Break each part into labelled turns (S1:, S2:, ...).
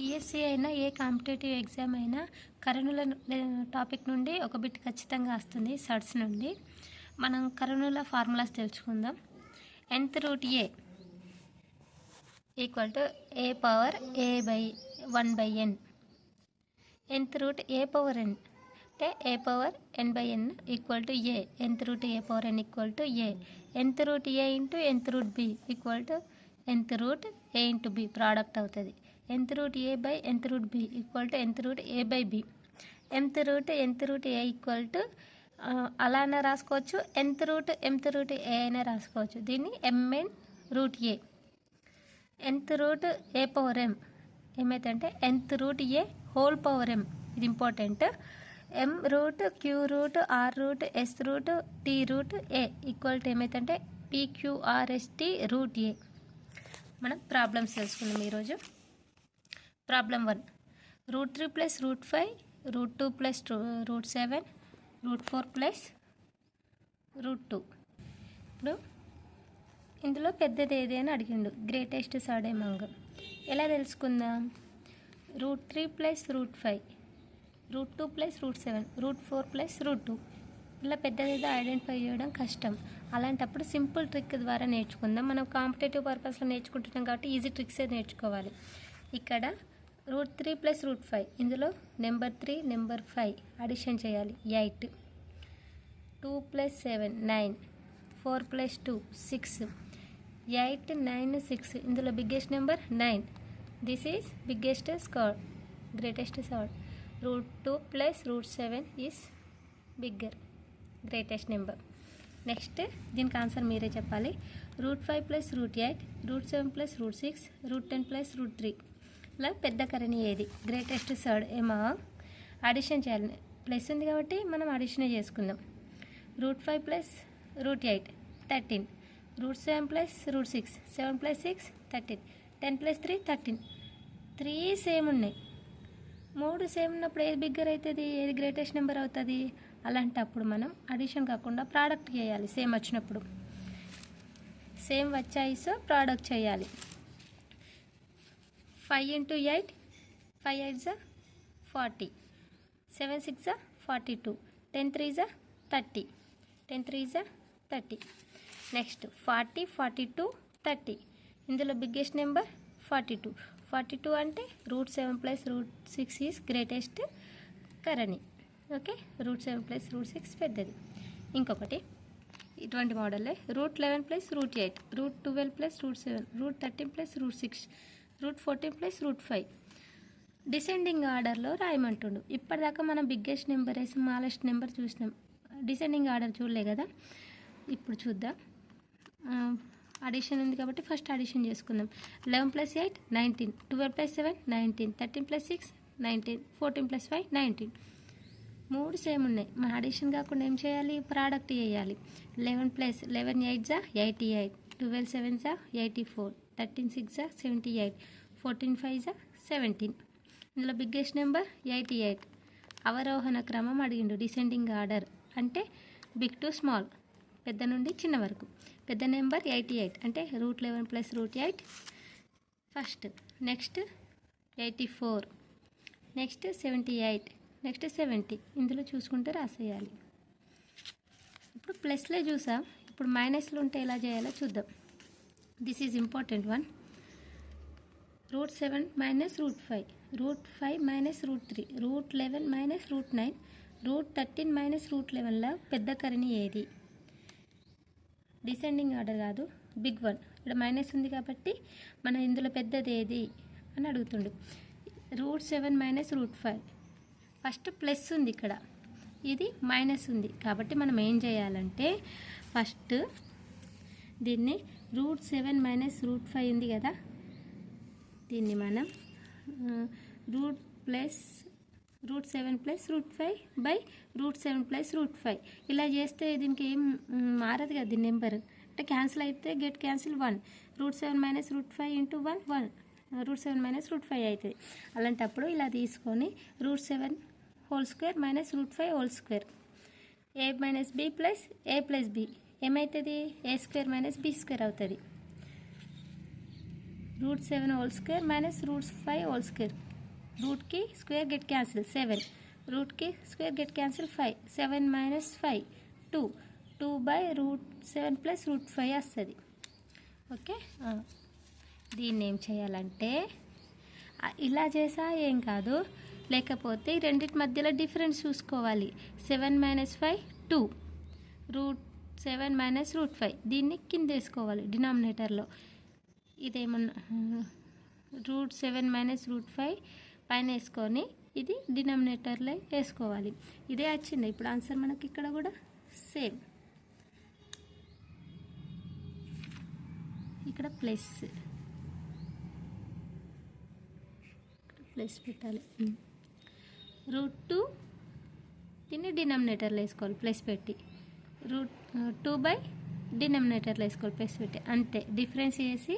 S1: PSC అయినా ఏ competitive exam అయినా కర్ణుల topic నుండి ఒక బిట్ ఖచ్చితంగా వస్తుంది సర్ట్స్ నుండి. మనం కర్ణుల ఫార్ములాస్ తెలుసుకుందాం. nth root a equal to a power a by 1/n. nth root a power n అంటే a power n/n equal to a. nth root a power n equal to a. nth root a into nth root b equal to nth root a into b product అవుతుంది. nth root a by nth root b equal to nth root a by b. nth root a equal to అలా అయినా రాసుకోవచ్చు, mth route ఏ అయినా రాసుకోవచ్చు. దీన్ని mn root a. nth root a power m ఏమైతుందంటే nth root a whole power m. ఇది important. m root q root r root s root t root a equal to ఏమైతుందంటే pqrst root a. మనం problems తెలుసుకుందాం ఈరోజు. Problem 1, root 3 plus root 5 root 2 plus root 7 root 4 plus root 2. ఇప్పుడు ఇందులో పెద్దది ఏది అని అడిగిండు. Greatest surd among. ఎలా తెలుసుకుందాం? Route 3 plus root 5 root 2 plus root 7 root 4 plus root 2. ఇలా పెద్దది ఏదో ఐడెంటిఫై చేయడం కష్టం. అలాంటప్పుడు సింపుల్ ట్రిక్ ద్వారా నేర్చుకుందాం. మనం కాంపిటేటివ్ పర్పస్లో నేర్చుకుంటున్నాం కాబట్టి ఈజీ ట్రిక్సే నేర్చుకోవాలి. ఇక్కడ రూట్ 3 ప్లస్ రూట్ 5, ఇందులో నెంబర్ 3 నెంబర్ 5 అడిషన్ చేయాలి. 8, 2 ప్లస్ 7 9, 4 ప్లస్ 2 6, 8 9 6. ఇందులో biggest number 9. This is biggest square, greatest square. Root 2 plus root 7 is bigger, greatest number. Next దీనికి ఆన్సర్ మీరే చెప్పాలి. Root 5 plus root 8 root 7 plus root 6 root 10 plus root 3. ఇలా పెద్ద కరణి ఏది? Greatest surd ఏమో అడిషన్ చేయాలి. ప్లస్ ఉంది కాబట్టి మనం అడిషనే చేసుకుందాం. Root 5 plus root 8 13, root 7 plus root 6 7 plus 6 13, 10 plus 3 13. 3 same ఉన్నాయి. 3 సేమ్ ఉన్నప్పుడు ఏది బిగ్గర్ అవుతుంది, ఏది గ్రేటెస్ట్ నెంబర్ అవుతుంది? అలాంటప్పుడు మనం అడిషన్ కాకుండా ప్రోడక్ట్ చేయాలి. సేమ్ వచ్చినప్పుడు సేమ్ వచ్చాయి, సో ప్రోడక్ట్ చేయాలి. 5 ఇంటూ 8 5 8 40, 7 6 42, 10 3 30, 10 3 30. నెక్స్ట్ 40 42 30. ఇందులో బిగ్గెస్ట్ నెంబర్ 42. 42 అంటే root 7 plus root 6 is greatest కరణి. ఓకే, రూట్ 7 ప్లస్ రూట్ 6 పెద్దది. ఇంకొకటి ఇటువంటి మోడలే root 11 plus root 8 root 12 plus root 7 root 13 plus root 6 root 14 plus root 5. Descending ఆర్డర్లో రాయమంటుండు. ఇప్పటిదాకా మనం బిగ్గెస్ట్ నెంబర్ స్మాలెస్ట్ నెంబర్ చూసినాం, డిసెండింగ్ ఆర్డర్ చూడలే కదా. ఇప్పుడు చూద్దాం. అడిషన్ ఉంది కాబట్టి ఫస్ట్ అడిషన్ చేసుకుందాం. 11 plus 8 19, 12 plus 7 19, 13 plus 6 19, 14 plus 5 19. 3 same ఉన్నాయి. మన అడిషన్ కాకుండా ఏం చేయాలి? ప్రోడక్ట్ చేయాలి. 11 ప్లస్ 11 8 88, 12 7 84, 13 6 78, 14 5 17. ఇందులో బిగ్గెస్ట్ నెంబర్ 88. అవరోహణ క్రమం అడిగిండు. డిసెండింగ్ ఆర్డర్ అంటే బిగ్ టు స్మాల్, పెద్ద నుండి చిన్న వరకు. పెద్ద నెంబర్ 88 అంటే root 11 plus root 8 first. Next 84, next 78, next 70. ఇందులో చూసుకుంటే రాసేయాలి. ఇప్పుడు ప్లస్లే చూసాం, ఇప్పుడు మైనస్లు ఉంటే ఎలా చేయాలో చూద్దాం. This is important one. Root 7 minus root 5, root 5 minus root 3, root 11 minus root 9, root 13 minus root 11ల పెద్ద కరణి ఏది? డిసెండింగ్ ఆర్డర్ కాదు, బిగ్ వన్. ఇక్కడ మైనస్ ఉంది కాబట్టి మనం ఇందులో పెద్దది ఏది అని అడుగుతుండు. Root 7 minus root 5. First plus ఉంది, ఇక్కడ ఇది మైనస్ ఉంది కాబట్టి మనం ఏం చేయాలంటే ఫస్ట్ దీన్ని రూట్ 7 మైనస్ రూట్ 5 ఉంది కదా, దీన్ని మనం root 7 plus root 5 by root 7 plus root 5 ఇలా చేస్తే దీనికి ఏం మారదు కదా. దీని నెంబర్ అంటే క్యాన్సిల్ అయితే get cancel 1. Root 7 minus root 5 into 1 1, root 7 minus root 5 అవుతుంది. అలాంటప్పుడు ఇలా తీసుకొని root 7 whole square minus root 5 whole square, a minus b plus a plus b ఏమవుతుంది? A square minus b square అవుతుంది. Root 7 whole square minus root 5 whole square రూట్కి square get cancel 7, రూట్కి square get cancel 5, 7 minus 5 2, 2/√7 plus √5 వస్తుంది. Okay, దీన్ని ఏం చేయాలంటే ఇలా చేసా ఏం కాదు, లేకపోతే ఈ రెండింటి మధ్యలో డిఫరెన్స్ చూసుకోవాలి. 7 మైనస్ 5 2, √7 మైనస్ √5 దీన్ని కింద వేసుకోవాలి డినామినేటర్లో. ఇదేమన్నా √7 మైనస్ √5 పైన వేసుకొని ఇది డినామినేటర్లో వేసుకోవాలి. ఇదే వచ్చింది ఇప్పుడు ఆన్సర్ మనకి. ఇక్కడ కూడా సేమ్, ఇక్కడ ప్లస్ పెట్టాలి. √2 దీన్ని డినామినేటర్లో వేసుకోవాలి ప్లస్ పెట్టి, √2 డినామినేటర్లో వేసుకోవాలి ప్లస్ పెట్టి, అంతే. డిఫరెన్స్ చేసి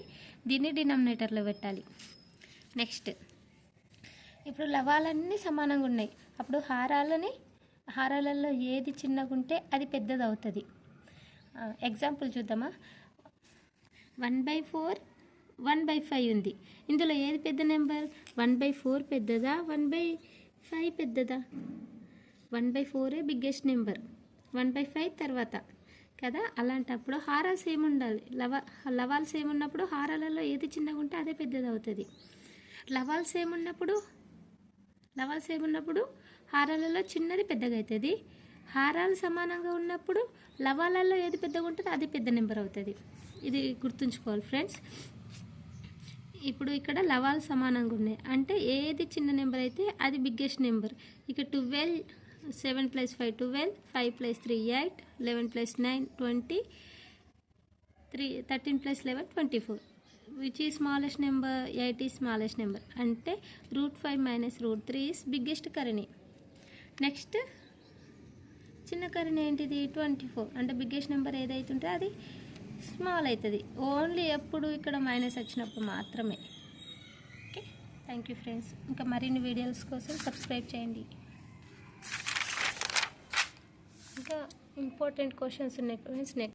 S1: దీన్ని డినామినేటర్లో పెట్టాలి. నెక్స్ట్ ఇప్పుడు లవాలన్నీ సమానంగా ఉన్నాయి, అప్పుడు హారాలలో ఏది చిన్నగా ఉంటే అది పెద్దది అవుతుంది. ఎగ్జాంపుల్ చూద్దామా. 1/4 1/5 ఉంది, ఇందులో ఏది పెద్ద నెంబర్? 1/4 పెద్దదా 1/5 పెద్దదా? 1/4 బిగ్గెస్ట్ నెంబర్, 1/5 తర్వాత కదా. అలాంటప్పుడు హారాలు సేమ్ ఉండాలి, లవాలు సేమ్ ఉన్నప్పుడు హారాలలో ఏది చిన్నగా ఉంటే అదే పెద్దది అవుతుంది. లవాలు సేమ్ ఉన్నప్పుడు హారాలలో చిన్నది పెద్దగా అవుతుంది. హారాలు సమానంగా ఉన్నప్పుడు లవాలలో ఏది పెద్దగా ఉంటుందో అది పెద్ద నెంబర్ అవుతుంది. ఇది గుర్తుంచుకోవాలి ఫ్రెండ్స్. ఇప్పుడు ఇక్కడ లవాలు సమానంగా ఉన్నాయి అంటే ఏది చిన్న నెంబర్ అయితే అది బిగ్గెస్ట్ నెంబర్. ఇక 12, 7 + 5 12, 5 + 3 8, 11 + 9 20, 13 + 11 24. Which is smallest number? 8 is smallest number. అంటే √5 మైనస్ √3 ఈజ్ బిగ్గెస్ట్ కరణి. నెక్స్ట్ చిన్న కరణి ఏంటిది? 24. అంటే బిగ్గెస్ట్ నెంబర్ ఏదైతే ఉంటే అది స్మాల్ అవుతుంది. ఓన్లీ ఎప్పుడు ఇక్కడ మైనస్ వచ్చినప్పుడు మాత్రమే. Okay, thank you friends. ఇంకా మరిన్ని వీడియోస్ కోసం సబ్స్క్రైబ్ చేయండి. ఇంకా ఇంపార్టెంట్ క్వశ్చన్స్ ఉన్నాయి ఫ్రెండ్స్. నెక్స్ట్